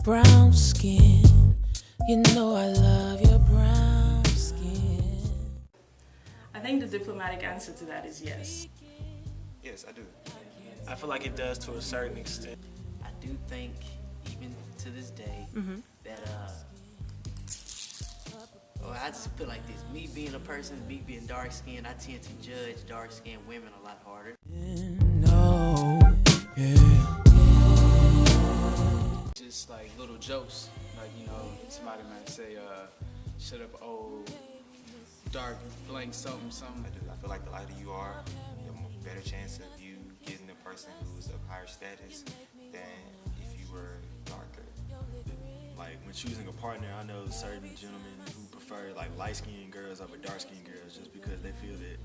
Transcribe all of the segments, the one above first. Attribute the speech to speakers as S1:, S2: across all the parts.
S1: Brown skin, you know I love your brown skin.
S2: I think the diplomatic answer to that is yes.
S3: Yes, I do.
S4: I feel like it does to a certain extent.
S5: I do think, even to this day, that I just feel like this. Me being a person, me being dark skinned, I tend to judge dark skinned women a lot harder.
S1: No,
S6: Just like little jokes, like, you know, somebody might say, shut up, old, dark, blank, something, something.
S3: I do. I feel like the lighter you are, the better chance of you getting a person who's of higher status than if you were darker.
S7: Like when choosing a partner, I know certain gentlemen who prefer like light-skinned girls over dark-skinned girls just because they feel that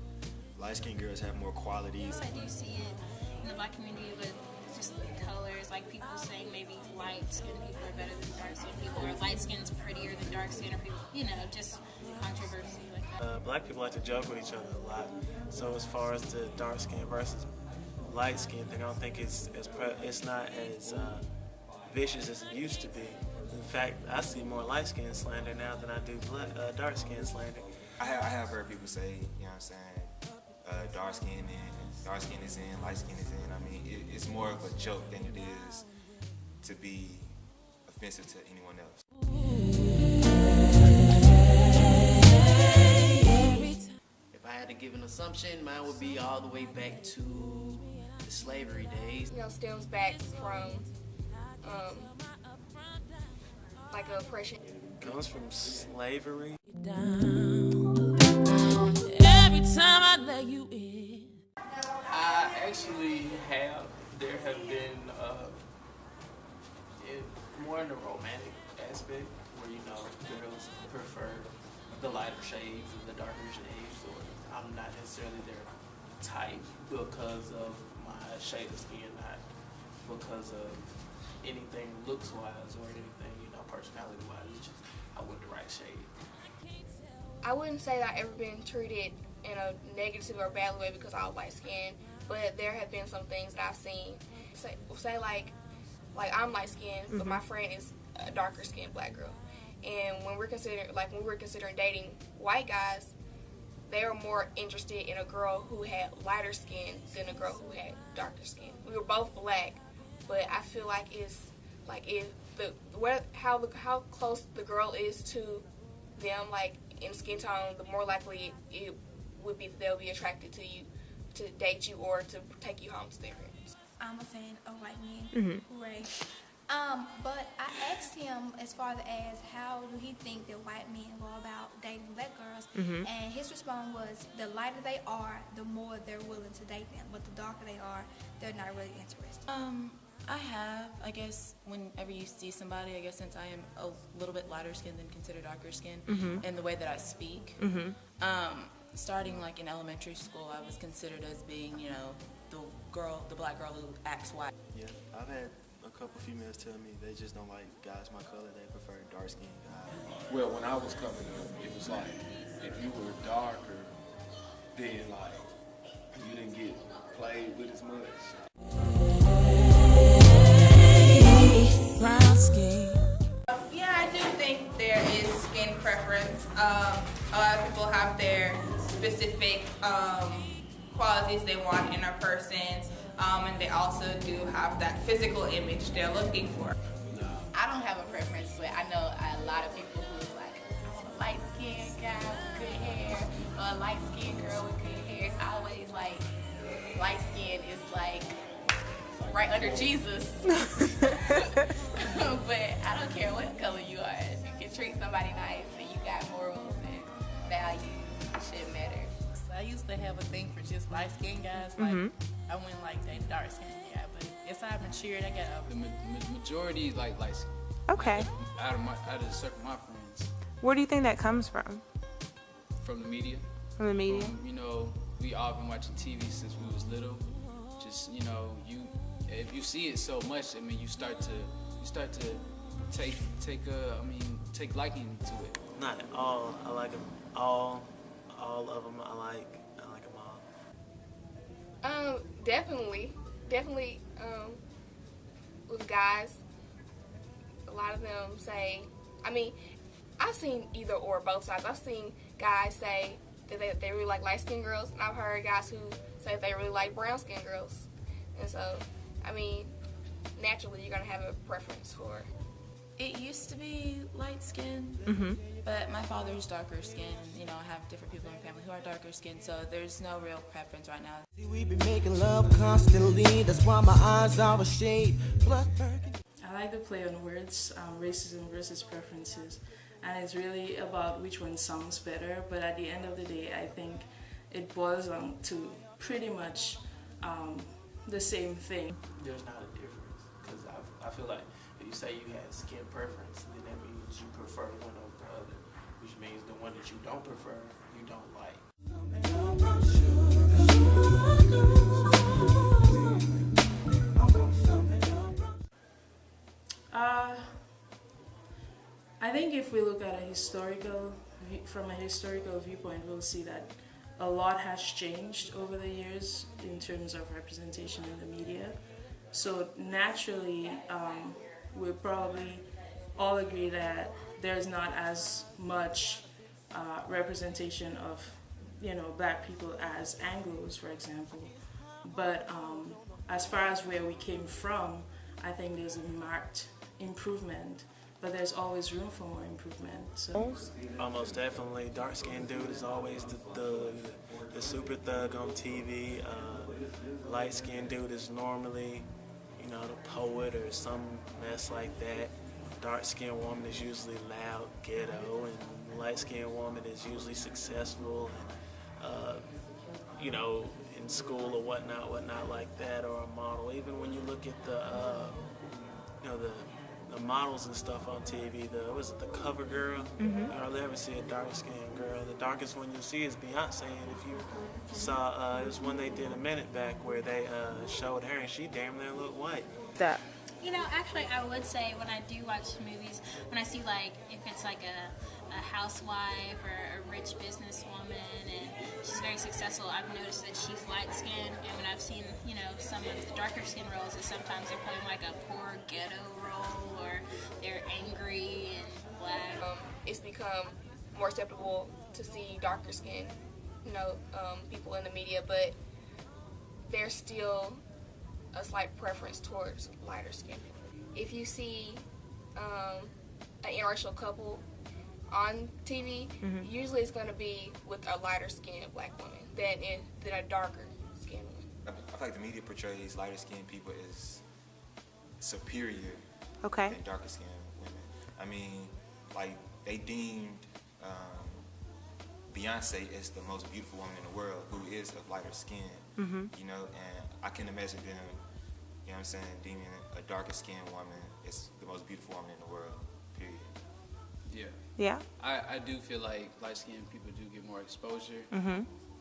S7: light-skinned girls have more qualities.
S8: I do see it in the black community with just the colors, like people saying maybe light-skinned people are better than dark-skinned people, or light-skinned's prettier than dark-skinned, or people, you know, just controversy like that.
S4: Black people like to joke with each other a lot. So as far as the dark skin versus light skin thing, I don't think it's not as vicious as it used to be. In fact, I see more light skin slander now than I do dark skin slander.
S3: I have heard people say, you know what I'm saying, dark skin is in, light skin is in. I mean, it's more of a joke than it is to be offensive to anyone else.
S5: If I had to give an assumption, mine would be all the way back to the slavery days.
S9: You know, stems back from like oppression.
S4: Comes from slavery.
S1: every time I let you in.
S2: I actually have. There have been more in the romantic aspect where, you know, girls prefer the lighter shades and the darker shades, or I'm not necessarily their type because of my shade of skin, not because of anything looks-wise or anything, you know, personality-wise. It's just I want the right shade.
S9: I wouldn't say that I've ever been treated in a negative or bad way because I was light skinned, but there have been some things that I've seen. Say like I'm light skinned, but my friend is a darker skinned black girl. And when we were considering dating white guys, they were more interested in a girl who had lighter skin than a girl who had darker skin. We were both black, but I feel like how close the girl is to them, like in skin tone, the more likely it would be that they'll be attracted to you, to date you, or to take you home to their parents.
S10: I'm a fan of white men. Hooray. But I asked him as far as how do he think that white men go about dating black girls, and his response was the lighter they are, the more they're willing to date them, but the darker they are, they're not really interested.
S11: I have, I guess, whenever you see somebody, I guess since I am a little bit lighter skinned than considered darker skinned, and the way that I speak, starting like in elementary school, I was considered as being, you know, the black girl who acts white.
S7: Yeah, I've had a couple females tell me they just don't like guys my color, they prefer dark-skinned guys.
S6: Well, when I was coming up, it was like, if you were darker, then like, you didn't get played with as much.
S1: Brown skin.
S12: Yeah, I do think there is skin preference. A lot of people have their specific qualities they want in a person, and they also do have that physical image they're looking for.
S8: I don't have a preference, but I know a lot of people who like, I want a light-skinned guy with good hair, or a light-skinned girl with good hair. It's always like, light skin is like right under Jesus. But I don't care what color you are. If you can treat somebody nice and you got morals and values, it shouldn't matter.
S2: I used to have a thing for just light-skinned guys. Like, I wouldn't like dating dark-skinned guy, but as I matured, I got
S6: The majority like light skin.
S13: Okay.
S6: Out of the circle of my friends.
S13: Where do you think that comes from?
S6: From the media.
S13: From the media?
S6: You know, we all been watching TV since we was little. Just, you know, if you see it so much, I mean, you start to take liking to it.
S4: Not all. I like them all. All of them. I like them all.
S9: Definitely. With guys, lot of them say, I mean, I've seen either or, both sides. I've seen guys say that they really like light-skinned girls, and I've heard guys who say that they really like brown-skinned girls. And so, I mean, naturally you're going to have a preference for.
S11: It used to be light skin, but my father's darker skin, and you know, I have different people in my family who are darker skin, so there's no real preference right now.
S14: See, we be making love constantly, that's why my eyes are a shade.
S15: I like the play on words, racism versus preferences, and it's really about which one sounds better, but at the end of the day, I think it boils down to pretty much the same thing.
S2: There's not a difference, because I feel like if you say you have skin preference, then that means you prefer one over the other, which means the one that you don't prefer, you don't like.
S15: I think if we look at from a historical viewpoint, we'll see that a lot has changed over the years in terms of representation in the media. So naturally, we'll probably all agree that there's not as much representation of, you know, black people as Anglos, for example. But as far as where we came from, I think there's a marked improvement, but there's always room for more improvement. So.
S4: Almost definitely, dark-skinned dude is always the super thug on TV. Light-skinned dude is normally, you know, the poet or some mess like that. Dark-skinned woman is usually loud, ghetto, and light-skinned woman is usually successful and, you know, in school or whatnot like that, or a model. Even when you look at the, you know, the models and stuff on TV, the cover girl? You hardly ever see a dark-skinned girl. The darkest one you'll see is Beyonce, and if you saw, it was one they did a minute back where they showed her, and she damn near looked white.
S13: That.
S16: You know, actually, I would say when I do watch movies, when I see, like, if it's like a housewife or a rich businesswoman and she's very successful, I've noticed that she's light-skinned, and when I've seen, you know, some of the darker skin roles, is sometimes they're playing like a poor ghetto role, or they're angry and black.
S9: It's become more acceptable to see darker skin, you know, people in the media, but there's still a slight preference towards lighter skin. If you see an interracial couple on TV, usually it's going to be with a lighter skinned black woman than a darker skinned woman.
S3: I feel like the media portrays lighter skinned people as superior
S13: than
S3: darker skinned women. I mean, like, they deemed Beyonce as the most beautiful woman in the world who is of lighter skin, you know, and I can imagine them, you know what I'm saying, deeming a darker skinned woman is the most beautiful woman in the world, period.
S6: Yeah.
S13: Yeah.
S6: I do feel like light-skinned people do get more exposure.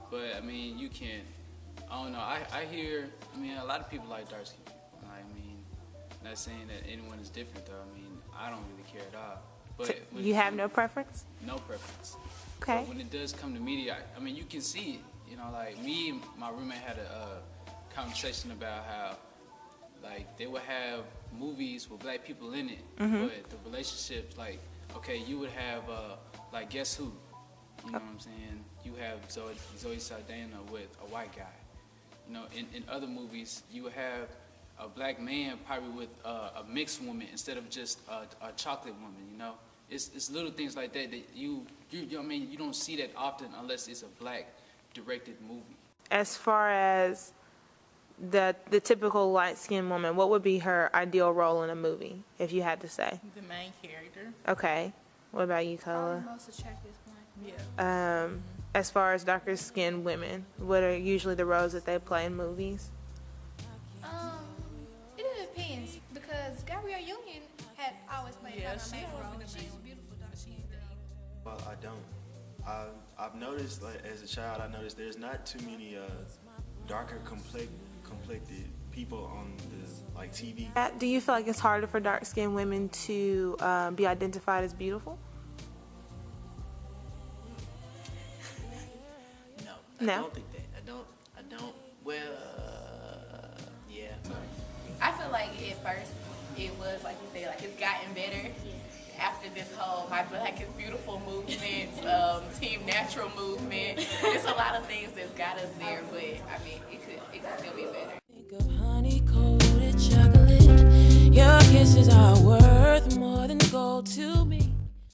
S6: But, I mean, you can't, I don't know, I hear, I mean, a lot of people like dark-skinned people. I mean, not saying that anyone is different, though. I mean, I don't really care at all. But
S13: So you have no preference?
S6: No preference.
S13: Okay.
S6: But when it does come to media, I mean, you can see it. You know, like, me and my roommate had a conversation about how, like, they would have movies with black people in it, but the relationships, like, okay, you would have, like, Guess Who? You know what I'm saying? You have Zoe Saldana with a white guy. You know, in other movies, you would have a black man probably with a mixed woman instead of just a chocolate woman, you know? It's little things like that you I mean, you don't see that often unless it's a black directed movie.
S13: As far as the typical light-skinned woman, what would be her ideal role in a movie, if you had to say?
S17: The main character.
S13: Okay. What about you, Kola?
S16: Most attractive one.
S17: Yeah.
S13: As far as darker-skinned women, what are usually the roles that they play in movies?
S10: It depends, because Gabrielle Union had always played kind of a major role. She's beautiful, though. She's the
S7: Well, I don't. I've noticed, like, as a child, I noticed there's not too many darker complected people on the, like, TV.
S13: Do you feel like it's harder for dark-skinned women to be identified as beautiful?
S5: No, I don't think that. I don't. Well, yeah.
S8: I feel like at first it was, like you said, like it's gotten better, after this whole My Black is Beautiful movement, Team Natural movement. There's a lot of things that's got us there, but I mean, it could still be better.
S1: Think of honey-coated chocolate. Your kisses are worth more than gold to me.